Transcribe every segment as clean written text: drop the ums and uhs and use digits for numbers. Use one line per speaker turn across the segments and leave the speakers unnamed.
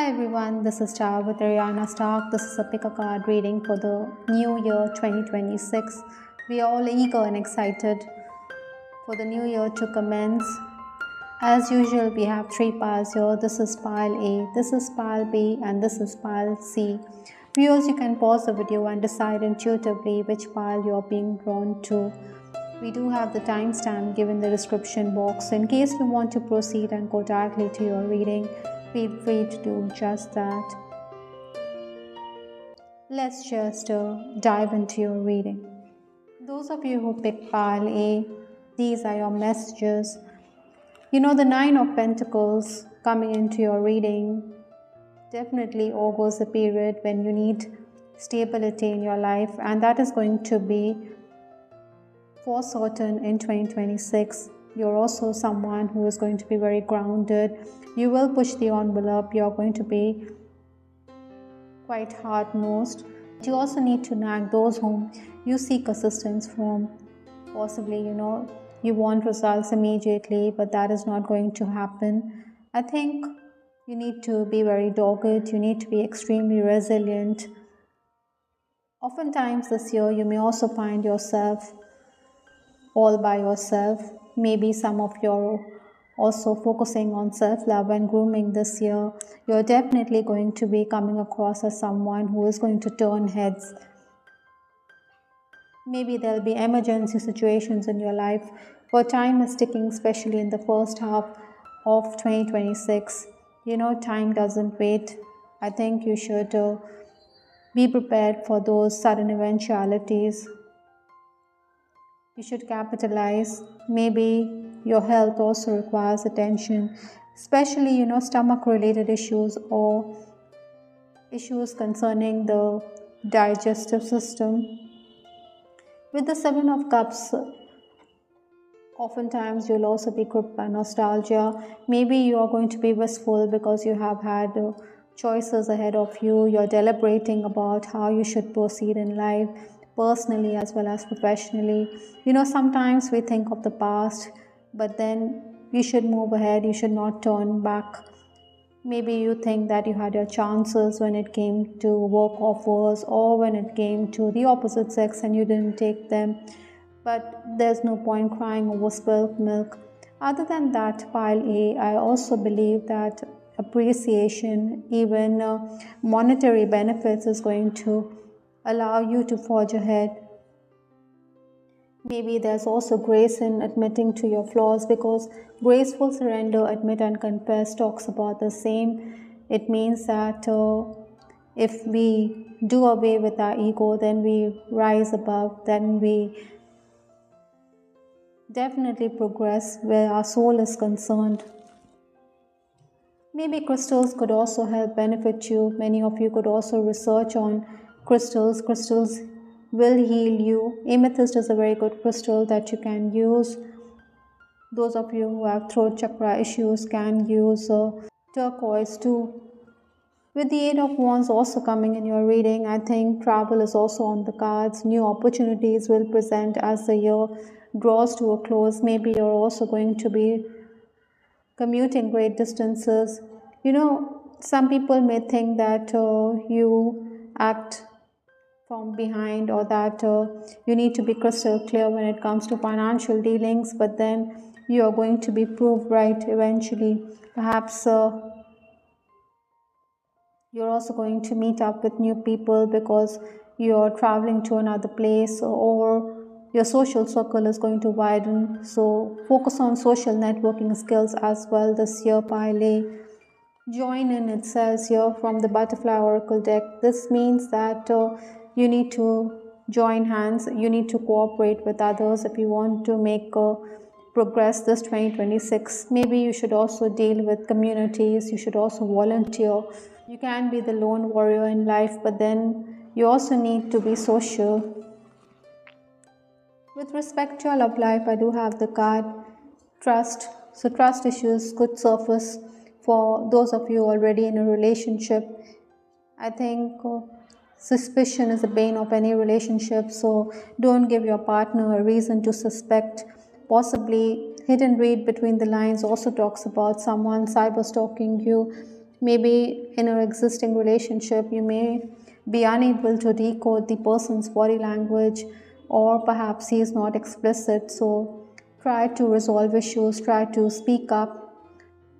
Hi everyone, this is Star with Ariana Stark. This is a pick a card reading for the new year 2026. We are all eager and excited for the new year to commence. As usual, we have three piles here. This is pile A, this is pile B, and this is pile C. Viewers, you can pause the video and decide intuitively which pile you are being drawn to. We do have the timestamp given in the description box, so in case you want to proceed and go directly to your reading, feel free to do just that. Let's just dive into your reading. Those of you who picked pile A, these are your messages. The Nine of Pentacles coming into your reading definitely augurs a period when you need stability in your life, and that is going to be for certain in 2026. You're also someone who is going to be very grounded. You will push the envelope. You're going to be quite hard-nosed. You also need to nag those whom you seek assistance from. Possibly, you want results immediately, but that is not going to happen. I think you need to be very dogged. You need to be extremely resilient. Oftentimes this year, you may also find yourself all by yourself. Maybe some of you are also focusing on self-love and grooming this year. You're definitely going to be coming across as someone who is going to turn heads. Maybe there'll be emergency situations in your life, but time is ticking, especially in the first half of 2026. Time doesn't wait. I think you should be prepared for those sudden eventualities. You should capitalize. Maybe your health also requires attention, especially stomach related issues or issues concerning the digestive system. With the Seven of Cups, oftentimes you'll also be gripped by nostalgia. Maybe you are going to be wistful because you have had choices ahead of you. You're deliberating about how you should proceed in life, personally as well as professionally. Sometimes we think of the past, but then you should move ahead. You should not turn back. Maybe you think that you had your chances when it came to work offers or when it came to the opposite sex and you didn't take them. But there's no point crying over spilled milk. Other than that, pile A, I also believe that appreciation, even monetary benefits, is going to allow you to forge ahead. Maybe there's also grace in admitting to your flaws, because graceful surrender, admit and confess talks about the same. It means that if we do away with our ego, then we rise above, then we definitely progress where our soul is concerned. Maybe crystals could also help benefit you. Many of you could also research on crystals. Crystals will heal you. Amethyst is a very good crystal that you can use. Those of you who have throat chakra issues can use turquoise too. With the Eight of Wands also coming in your reading, I think travel is also on the cards. New opportunities will present as the year draws to a close. Maybe you're also going to be commuting great distances. Some people may think that you act from behind, or that you need to be crystal clear when it comes to financial dealings, but then you are going to be proved right eventually. Perhaps you're also going to meet up with new people because you're traveling to another place, or your social circle is going to widen. So focus on social networking skills as well this year, pile A. Join in, it says here from the Butterfly Oracle deck. This means that you need to join hands. You need to cooperate with others if you want to make progress this 2026. Maybe you should also deal with communities. You should also volunteer. You can be the lone warrior in life, but then you also need to be social. With respect to your love life, I do have the card trust. So trust issues could surface for those of you already in a relationship. I think suspicion is the bane of any relationship, so don't give your partner a reason to suspect. Possibly hidden read between the lines also talks about someone cyber stalking you. Maybe in your existing relationship, you may be unable to decode the person's body language, or perhaps he is not explicit. So try to resolve issues, try to speak up,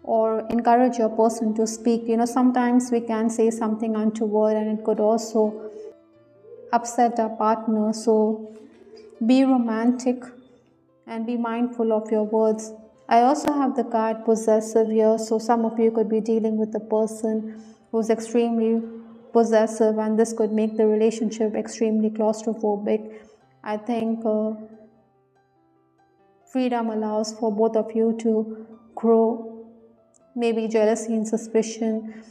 or encourage your person to speak. Sometimes we can say something untoward and it could also upset our partner. So be romantic and be mindful of your words. I also have the card possessive here, so some of you could be dealing with a person who's extremely possessive, and this could make the relationship extremely claustrophobic. I think freedom allows for both of you to grow. Maybe jealousy and suspicion,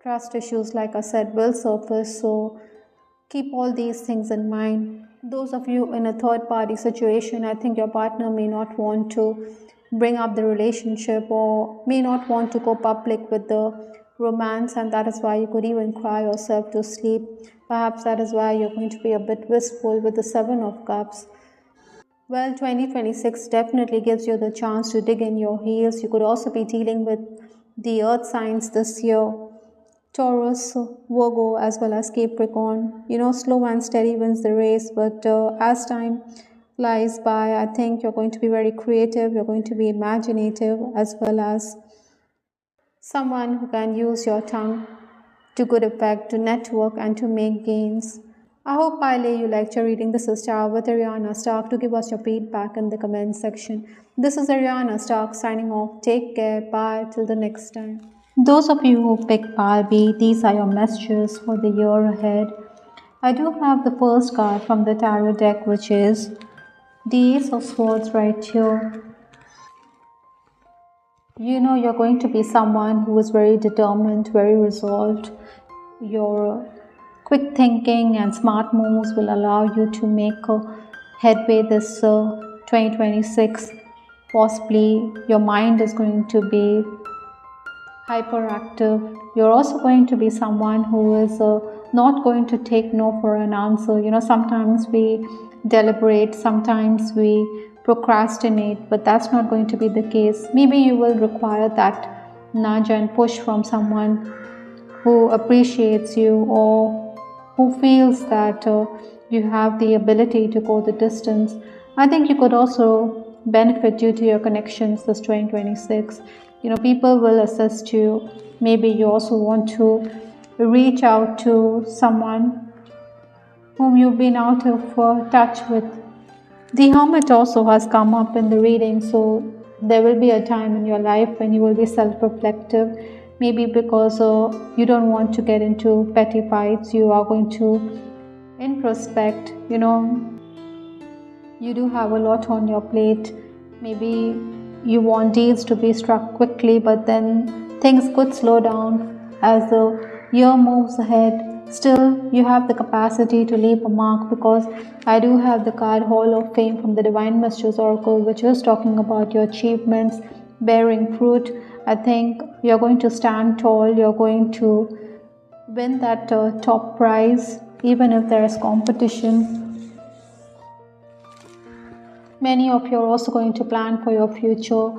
trust issues, like I said, will surface. So keep all these things in mind. Those of you in a third party situation, I think your partner may not want to bring up the relationship or may not want to go public with the romance, and that is why you could even cry yourself to sleep. Perhaps that is why you're going to be a bit wistful with the Seven of Cups. Well, 2026 definitely gives you the chance to dig in your heels. You could also be dealing with the earth signs this year: Taurus, Virgo, as well as Capricorn. Slow and steady wins the race, but as time flies by, I think you're going to be very creative, you're going to be imaginative, as well as someone who can use your tongue to good effect, to network and to make gains. I hope, Pile, you liked your reading. This is Star with Ariana Stark. Do give us your feedback in the comment section. This is Ariana Stark signing off. Take care. Bye. Till the next time. Those of you who picked Pile B, these are your messages for the year ahead. I do have the first card from the tarot deck, which is the Ace of Swords right here. You're going to be someone who is very determined, very resolved. Your quick thinking and smart moves will allow you to make a headway this 2026. Possibly your mind is going to be hyperactive. You're also going to be someone who is not going to take no for an answer. Sometimes we deliberate, sometimes we procrastinate, but that's not going to be the case. Maybe you will require that nudge and push from someone who appreciates you or who feels that you have the ability to go the distance. I think you could also benefit due to your connections this 2026. People will assist you. Maybe you also want to reach out to someone whom you've been out of touch with. The Hermit also has come up in the reading, so there will be a time in your life when you will be self-reflective. Maybe because you don't want to get into petty fights, you are going to introspect. You do have a lot on your plate. Maybe you want deals to be struck quickly, but then things could slow down as the year moves ahead. Still, you have the capacity to leave a mark, because I do have the card Hall of Fame from the Divine Messages Oracle, which is talking about your achievements bearing fruit. I think you're going to stand tall, you're going to win that top prize, even if there is competition. Many of you are also going to plan for your future.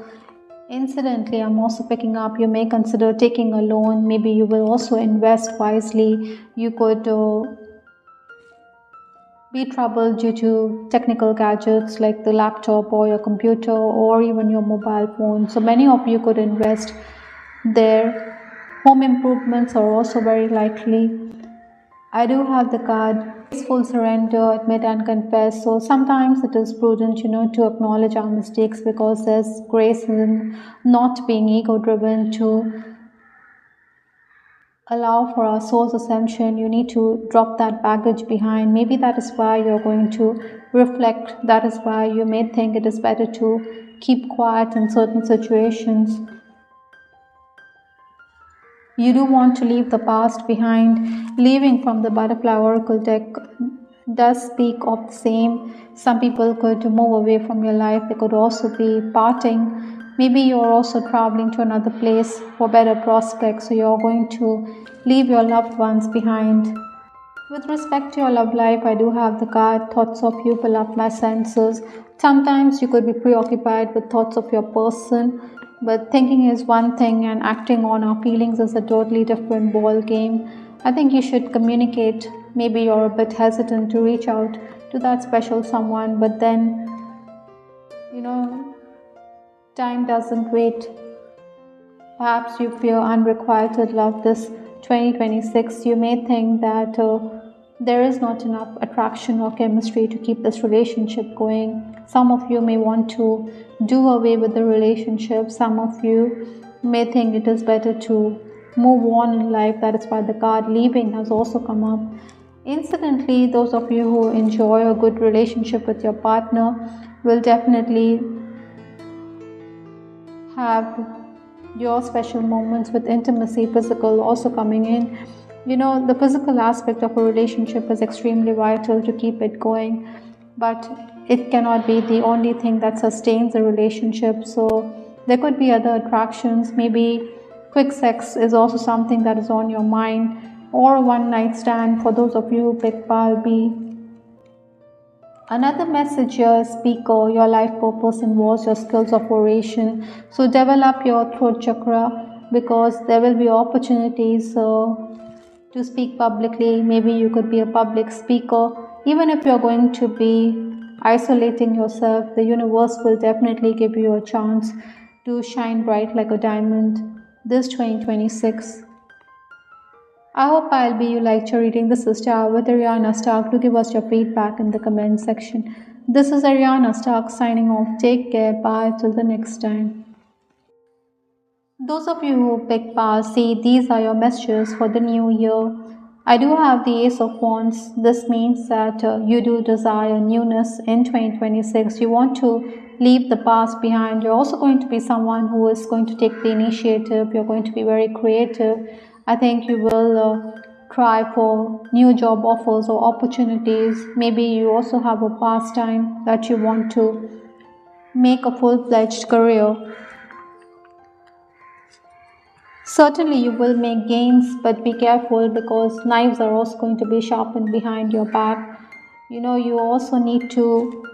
Incidentally, I'm also picking up, you may consider taking a loan. Maybe you will also invest wisely. You could be troubled due to technical gadgets like the laptop or your computer or even your mobile phone. So many of you could invest there. Home improvements are also very likely. I do have the card Full Surrender, Admit and Confess. So sometimes it is prudent, to acknowledge our mistakes, because there's grace in not being ego-driven, to allow for our soul's ascension. You need to drop that baggage behind. Maybe that is why you're going to reflect. That is why you may think it is better to keep quiet in certain situations. You do want to leave the past behind. Leaving from the Butterfly Oracle deck does speak of the same. Some people could move away from your life. They could also be parting. Maybe you're also traveling to another place for better prospects. So you're going to leave your loved ones behind. With respect to your love life, I do have the card Thoughts of You Fill Up My Senses. Sometimes you could be preoccupied with thoughts of your person. But thinking is one thing and acting on our feelings is a totally different ball game. I think you should communicate. Maybe you're a bit hesitant to reach out to that special someone, but then, you know, time doesn't wait. Perhaps you fear unrequited love this 2026. You may think that there is not enough attraction or chemistry to keep this relationship going. Some of you may want to do away with the relationship. Some of you may think it is better to move on in life. That is why the card leaving has also come up. Incidentally, those of you who enjoy a good relationship with your partner will definitely have your special moments with intimacy, physical also coming in. The physical aspect of a relationship is extremely vital to keep it going, but it cannot be the only thing that sustains a relationship. So there could be other attractions. Maybe quick sex is also something that is on your mind, or a one night stand for those of you who pick pile B. Another message here, speaker, your life purpose involves your skills of oration. So develop your throat chakra, because there will be opportunities to speak publicly. Maybe you could be a public speaker. Even if you're going to be isolating yourself, the universe will definitely give you a chance to shine bright like a diamond this 2026. I hope I'll be you liked your reading. This is Star with Ariana Stark. Do give us your feedback in the comment section. This is Ariana Stark signing off. Take care. Bye. Till the next time. Those of you who pick pile C, these are your messages for the new year. I do have the Ace of Wands. This means that you do desire newness in 2026. You want to leave the past behind. You're also going to be someone who is going to take the initiative. You're going to be very creative. I think you will try for new job offers or opportunities. Maybe you also have a pastime that you want to make a full-fledged career. Certainly you will make gains, but be careful, because knives are also going to be sharpened behind your back. You also need to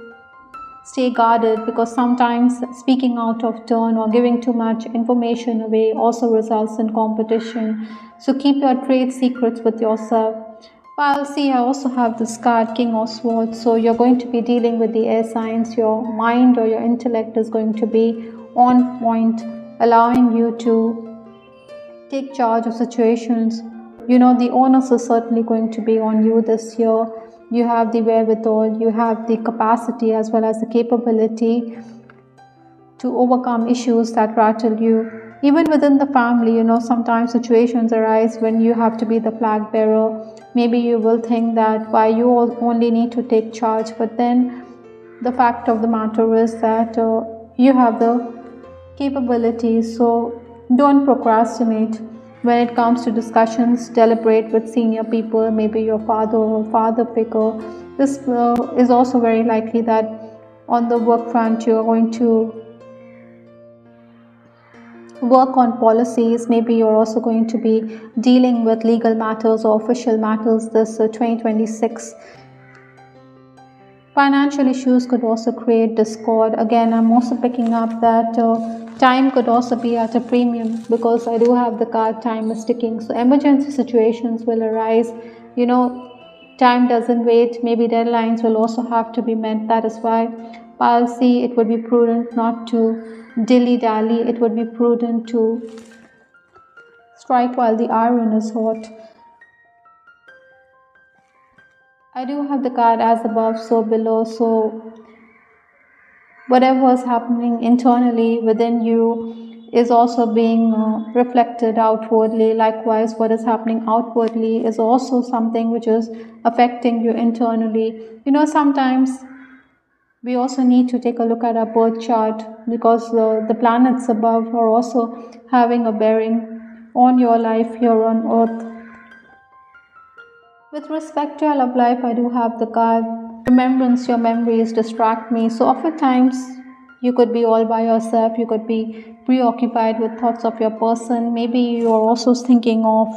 stay guarded, because sometimes speaking out of turn or giving too much information away also results in competition. So keep your trade secrets with yourself. Well, see, I also have this card, King of Swords. So you're going to be dealing with the air signs. Your mind or your intellect is going to be on point, allowing you to take charge of situations. The onus is certainly going to be on you this year. You have the wherewithal, you have the capacity as well as the capability to overcome issues that rattle you. Even within the family, sometimes situations arise when you have to be the flag bearer. Maybe you will think that why you only need to take charge, but then the fact of the matter is that you have the capability. So don't procrastinate. When it comes to discussions, deliberate with senior people, maybe your father or father figure. This is also very likely that on the work front you are going to work on policies. Maybe you're also going to be dealing with legal matters or official matters this 2026. Financial issues could also create discord. Again, I'm also picking up that time could also be at a premium, because I do have the card time is ticking. So emergency situations will arise. Time doesn't wait. Maybe deadlines will also have to be met. That is why I'll see it would be prudent not to dilly-dally. It would be prudent to strike while the iron is hot. I do have the card as above, so below. So whatever is happening internally within you is also being reflected outwardly. Likewise, what is happening outwardly is also something which is affecting you internally. Sometimes we also need to take a look at our birth chart, because the planets above are also having a bearing on your life here on earth. With respect to your love life, I do have the card remembrance. Your memories distract me. So oftentimes you could be all by yourself. You could be preoccupied with thoughts of your person. Maybe you are also thinking of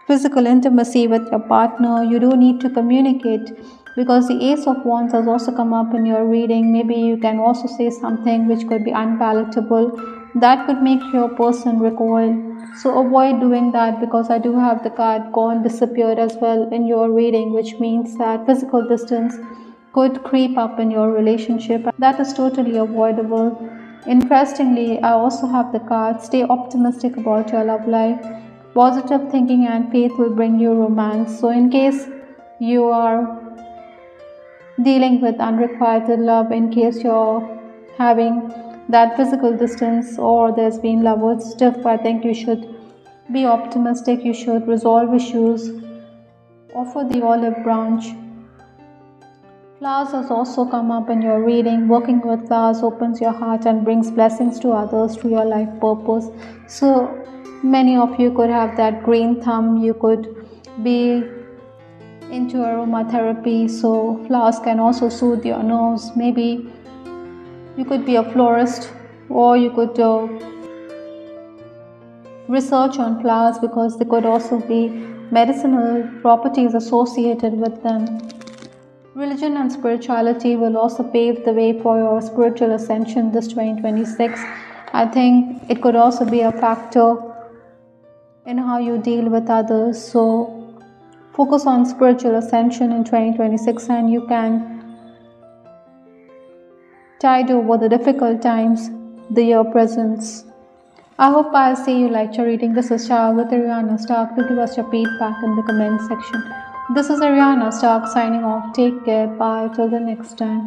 physical intimacy with your partner. You do need to communicate. because the Ace of Wands has also come up in your reading. Maybe you can also say something which could be unpalatable, that could make your person recoil. So avoid doing that, because I do have the card gone, disappeared as well in your reading, which means that physical distance could creep up in your relationship. That is totally avoidable. Interestingly, I also have the card, stay optimistic about your love life. Positive thinking and faith will bring you romance. So in case you are dealing with unrequited love, in case you're having that physical distance or there's been lovers stiff, I think you should be optimistic. You should resolve issues. Offer the olive branch. Flowers has also come up in your reading. Working with flowers opens your heart and brings blessings to others through your life purpose. So many of you could have that green thumb. You could be into aromatherapy, so flowers can also soothe your nerves. Maybe you could be a florist, or you could research on flowers, because there could also be medicinal properties associated with them. Religion and spirituality will also pave the way for your spiritual ascension this 2026. I think it could also be a factor in how you deal with others. So focus on spiritual ascension in 2026, and you can tide over the difficult times the year presents. I hope I'll see you liked your reading. This is Shah with Ariana Stark. Do give us your feedback in the comment section. This is Ariana Stark signing off. Take care. Bye. Till the next time.